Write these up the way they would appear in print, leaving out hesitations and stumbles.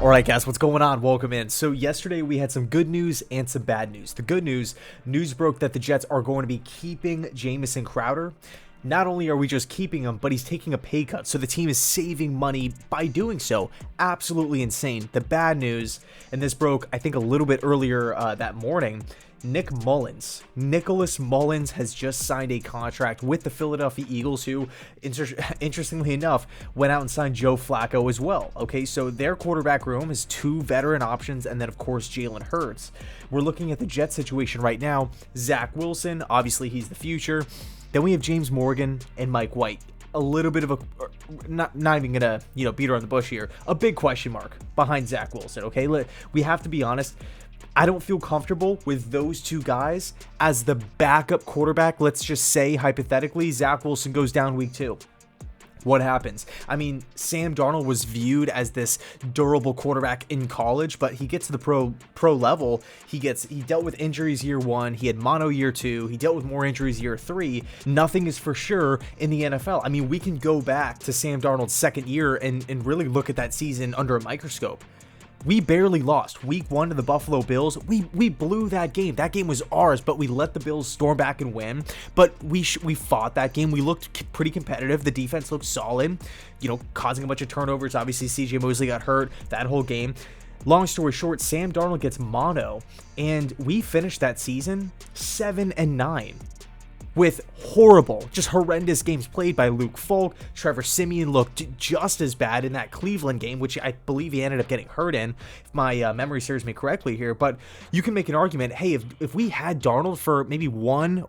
All right, guys, what's going on? Welcome in. So yesterday we had some good news and some bad news. The good news broke that the Jets are going to be keeping Jamison Crowder. Not only are we just keeping him, but he's taking a pay cut. So the team is saving money by doing so. Absolutely insane. The bad news, and this broke, I think, a little bit earlier that morning. Nicholas Mullens has just signed a contract with the Philadelphia Eagles, who, interestingly enough, went out and signed Joe Flacco as well. Okay, so their quarterback room is two veteran options, and then, of course, Jalen Hurts. We're looking at the Jets situation right now. Zach Wilson, obviously, he's the future. Then we have James Morgan and Mike White. A little bit of a, not even gonna, beat around the bush here. A big question mark behind Zach Wilson, okay? We have to be honest. I don't feel comfortable with those two guys as the backup quarterback. Let's just say, hypothetically, Zach Wilson goes down week 2. What happens? I mean, Sam Darnold was viewed as this durable quarterback in college, but he gets to the pro level. He dealt with injuries year 1. He had mono year 2. He dealt with more injuries year 3. Nothing is for sure in the NFL. I mean, we can go back to Sam Darnold's second year and really look at that season under a microscope. We barely lost week 1 to the Buffalo Bills. We blew that game. That game was ours, but we let the Bills storm back and win. But we fought that game. We looked pretty competitive. The defense looked solid, causing a bunch of turnovers. Obviously, CJ Mosley got hurt that whole game. Long story short, Sam Darnold gets mono, and we finished that season 7-9. With just horrendous games played by Luke Falk. Trevor Siemian looked just as bad in that Cleveland game, which I believe he ended up getting hurt in, if my memory serves me correctly here. But you can make an argument, hey, if we had Darnold for maybe one,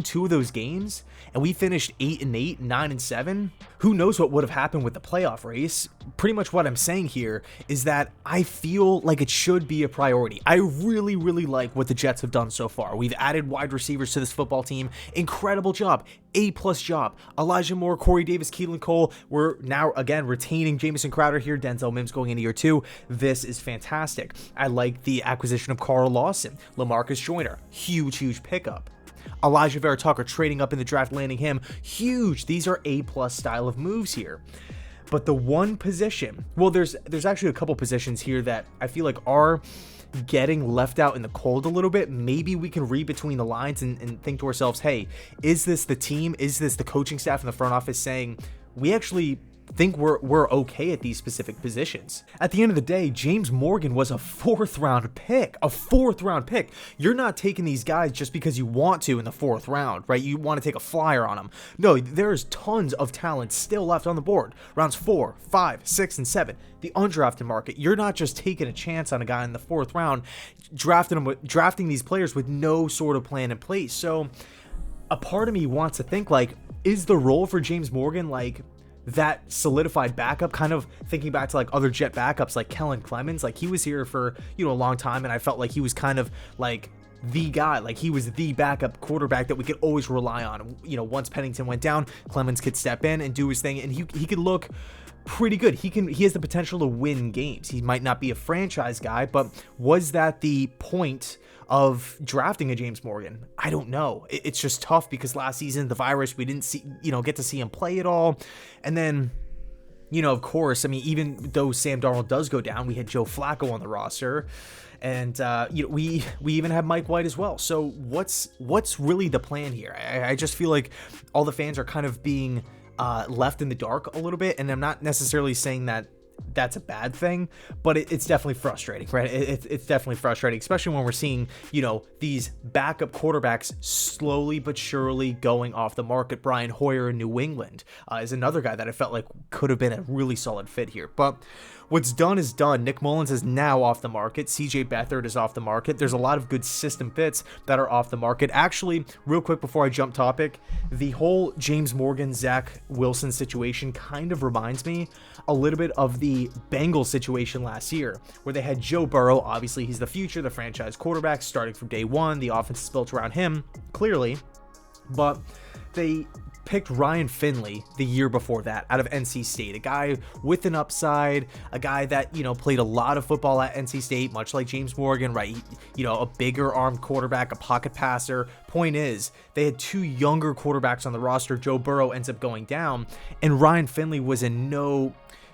two of those games, and we finished 8-8, 9-7, who knows what would have happened with the playoff race? Pretty much what I'm saying here is that I feel like it should be a priority. I really, really like what the Jets have done so far. We've added wide receivers to this football team. Incredible job. A+ job. Elijah Moore, Corey Davis, Keelan Cole. We're now, again, retaining Jamison Crowder here. Denzel Mims going into year 2. This is fantastic. I like the acquisition of Carl Lawson. LaMarcus Joyner. Huge pickup. Elijah Vera Tucker trading up in the draft, landing him. Huge. These are A+ style of moves here. But the one position, well, there's actually a couple positions here that I feel like are getting left out in the cold a little bit. Maybe we can read between the lines and think to ourselves, hey, is this the team? Is this the coaching staff in the front office saying, we actually think we're okay at these specific positions? At the end of the day, James Morgan was a 4th round pick. A 4th round pick. You're not taking these guys just because you want to in the 4th round, right? You want to take a flyer on them. No, there's tons of talent still left on the board. Rounds 4, 5, 6, and 7. The undrafted market. You're not just taking a chance on a guy in the 4th round, drafting these players with no sort of plan in place. So a part of me wants to think, like, is the role for James Morgan like that solidified backup? Kind of thinking back to like other Jet backups like Kellen Clemens. Like, he was here for a long time, and I felt like he was kind of like the guy. Like, he was the backup quarterback that we could always rely on. Once Pennington went down, Clemens could step in and do his thing, and he could look pretty good. He has the potential to win games. He might not be a franchise guy, but was that the point of drafting a James Morgan? I don't know. It's just tough because last season, the virus, we didn't get to see him play at all. And then, of course, I mean, even though Sam Darnold does go down, we had Joe Flacco on the roster, and we even have Mike White as well. So what's really the plan here? I just feel like all the fans are kind of being left in the dark a little bit, and I'm not necessarily saying that that's a bad thing, but it's definitely frustrating, right? It's definitely frustrating, especially when we're seeing, these backup quarterbacks slowly but surely going off the market. Brian Hoyer in New England is another guy that I felt like could have been a really solid fit here, but what's done is done. Nick Mullens is now off the market. CJ Beathard is off the market. There's a lot of good system fits that are off the market. Actually, real quick before I jump topic, the whole James Morgan, Zach Wilson situation kind of reminds me a little bit of the Bengals situation last year, where they had Joe Burrow. Obviously, he's the future, the franchise quarterback, starting from day one. The offense is built around him, clearly, but they picked Ryan Finley the year before that out of NC State, a guy with an upside, a guy that, played a lot of football at NC State, much like James Morgan, right? A bigger armed quarterback, a pocket passer. Point is, they had 2 younger quarterbacks on the roster. Joe Burrow ends up going down, and Ryan Finley was in no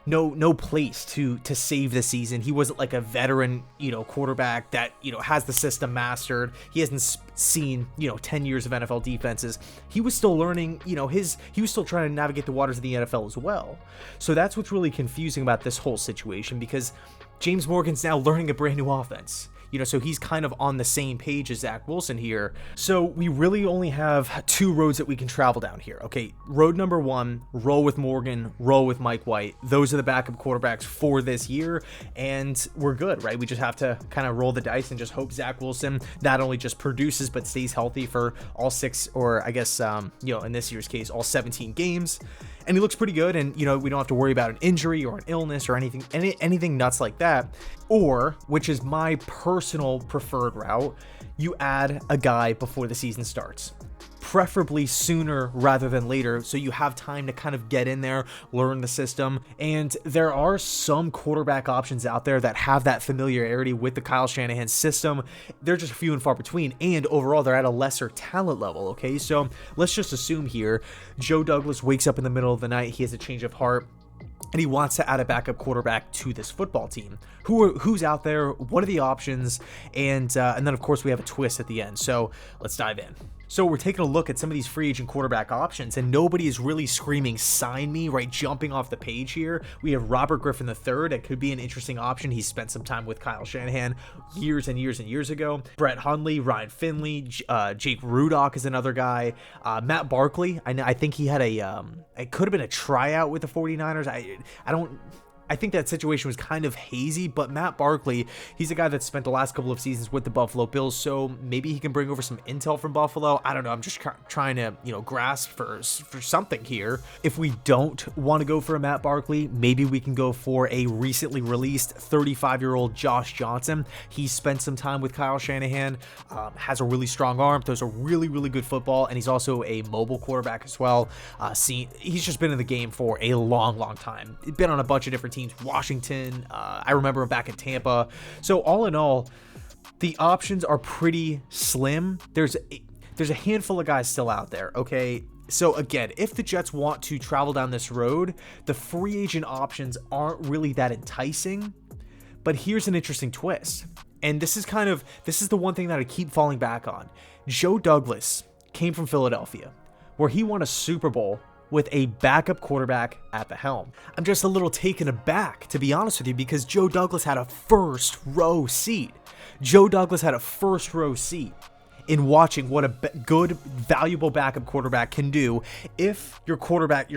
no place to save the season. He wasn't like a veteran, quarterback that, has the system mastered. He hasn't seen, 10 years of NFL defenses. He was still learning, he was still trying to navigate the waters of the NFL as well. So that's what's really confusing about this whole situation, because James Morgan's now learning a brand new offense. So he's kind of on the same page as Zach Wilson here. So we really only have 2 roads that we can travel down here. Okay, road number 1, roll with Morgan, roll with Mike White. Those are the backup quarterbacks for this year, and we're good, right? We just have to kind of roll the dice and just hope Zach Wilson not only just produces, but stays healthy for all 6, or I guess, in this year's case, all 17 games. And he looks pretty good, and we don't have to worry about an injury or an illness or anything nuts like that. Or, which is my personal preferred route, you add a guy before the season starts, preferably sooner rather than later, so you have time to kind of get in there, learn the system. And there are some quarterback options out there that have that familiarity with the Kyle Shanahan system. They're just few and far between, and overall they're at a lesser talent level. Okay, so let's just assume here Joe Douglas wakes up in the middle of the night, he has a change of heart, and he wants to add a backup quarterback to this football team. Who's out there? What are the options? And then of course we have a twist at the end. So let's dive in. So we're taking a look at some of these free agent quarterback options, and nobody is really screaming sign me, right? Jumping off the page here. We have Robert Griffin III. It could be an interesting option. He spent some time with Kyle Shanahan years and years and years ago. Brett Hundley, Ryan Finley, Jake Rudock is another guy. Matt Barkley. I think he had it could have been a tryout with the 49ers. I think that situation was kind of hazy, but Matt Barkley, he's a guy that spent the last couple of seasons with the Buffalo Bills, so maybe he can bring over some intel from Buffalo. I don't know. I'm just trying to, grasp for something here. If we don't want to go for a Matt Barkley, maybe we can go for a recently released 35-year-old Josh Johnson. He spent some time with Kyle Shanahan, has a really strong arm, throws a really, really good football, and he's also a mobile quarterback as well. He's just been in the game for a long, long time. He's been on a bunch of different teams. Washington, I remember him back in Tampa. So all in all, the options are pretty slim. There's a handful of guys still out there, okay? So again, if the Jets want to travel down this road, the free agent options aren't really that enticing. But here's an interesting twist. And this is the one thing that I keep falling back on. Joe Douglas came from Philadelphia, where he won a Super Bowl with a backup quarterback at the helm. I'm just a little taken aback, to be honest with you, because Joe Douglas had a first row seat. Joe Douglas had a first row seat in watching what a good, valuable backup quarterback can do if your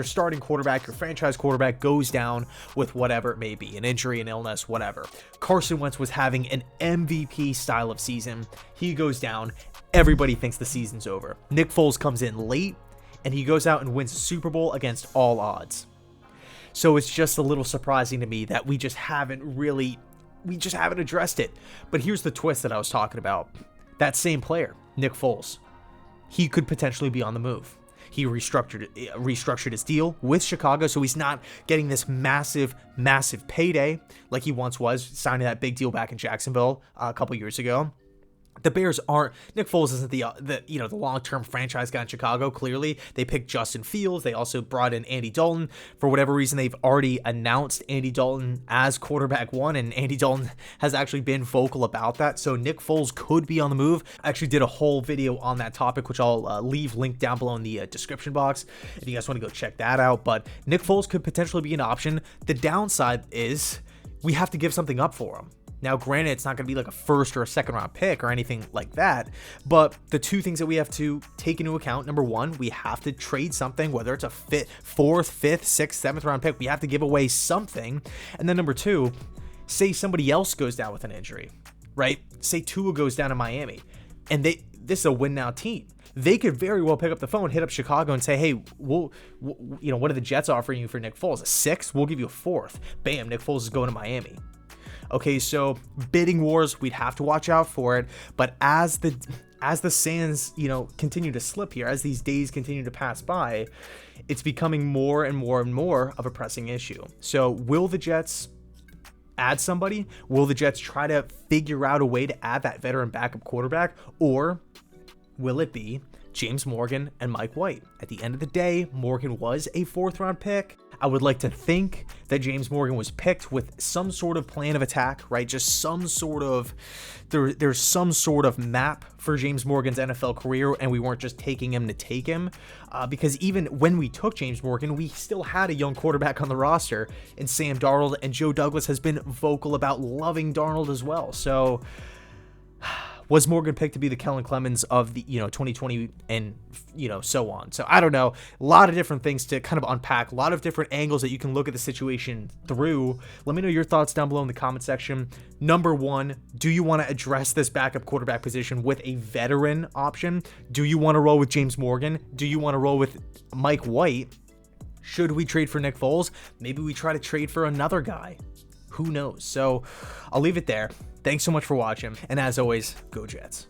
starting quarterback, your franchise quarterback goes down with whatever it may be, an injury, an illness, whatever. Carson Wentz was having an MVP style of season. He goes down. Everybody thinks the season's over. Nick Foles comes in late, and he goes out and wins the Super Bowl against all odds. So it's just a little surprising to me that we just haven't addressed it. But here's the twist that I was talking about. That same player, Nick Foles, he could potentially be on the move. He restructured his deal with Chicago, so he's not getting this massive payday like he once was, signing that big deal back in Jacksonville a couple years ago. The Bears aren't. Nick Foles isn't the long-term franchise guy in Chicago. Clearly, they picked Justin Fields. They also brought in Andy Dalton. For whatever reason, they've already announced Andy Dalton as quarterback 1, and Andy Dalton has actually been vocal about that. So Nick Foles could be on the move. I actually did a whole video on that topic, which I'll leave linked down below in the description box if you guys want to go check that out. But Nick Foles could potentially be an option. The downside is we have to give something up for him. Now, granted, it's not going to be like a first or a second round pick or anything like that, but the two things that we have to take into account, number one, we have to trade something, whether it's a fourth, fifth, sixth, seventh round pick, we have to give away something. And then number two, say somebody else goes down with an injury, right? Say Tua goes down to Miami, and this is a win now team. They could very well pick up the phone, hit up Chicago, and say, hey, what are the Jets offering you for Nick Foles? A sixth? We'll give you a fourth. Bam, Nick Foles is going to Miami. Okay, so bidding wars, we'd have to watch out for it. But as the sands, continue to slip here, as these days continue to pass by, it's becoming more and more and more of a pressing issue. So will the Jets add somebody? Will the Jets try to figure out a way to add that veteran backup quarterback? Or will it be James Morgan and Mike White? At the end of the day, Morgan was a fourth round pick. I would like to think that James Morgan was picked with some sort of plan of attack, right? Just some sort of, there's some sort of map for James Morgan's NFL career, and we weren't just taking him to take him. Because even when we took James Morgan, we still had a young quarterback on the roster in Sam Darnold, and Joe Douglas has been vocal about loving Darnold as well. So was Morgan picked to be the Kellen Clemens of the 2020 and so on? So I don't know, a lot of different things to kind of unpack, a lot of different angles that you can look at the situation through. Let me know your thoughts down below in the comment section. Number one, do you want to address this backup quarterback position with a veteran option? Do you want to roll with James Morgan? Do you want to roll with Mike White? Should we trade for Nick Foles? Maybe we try to trade for another guy. Who knows? So I'll leave it there. Thanks so much for watching, and as always, go Jets.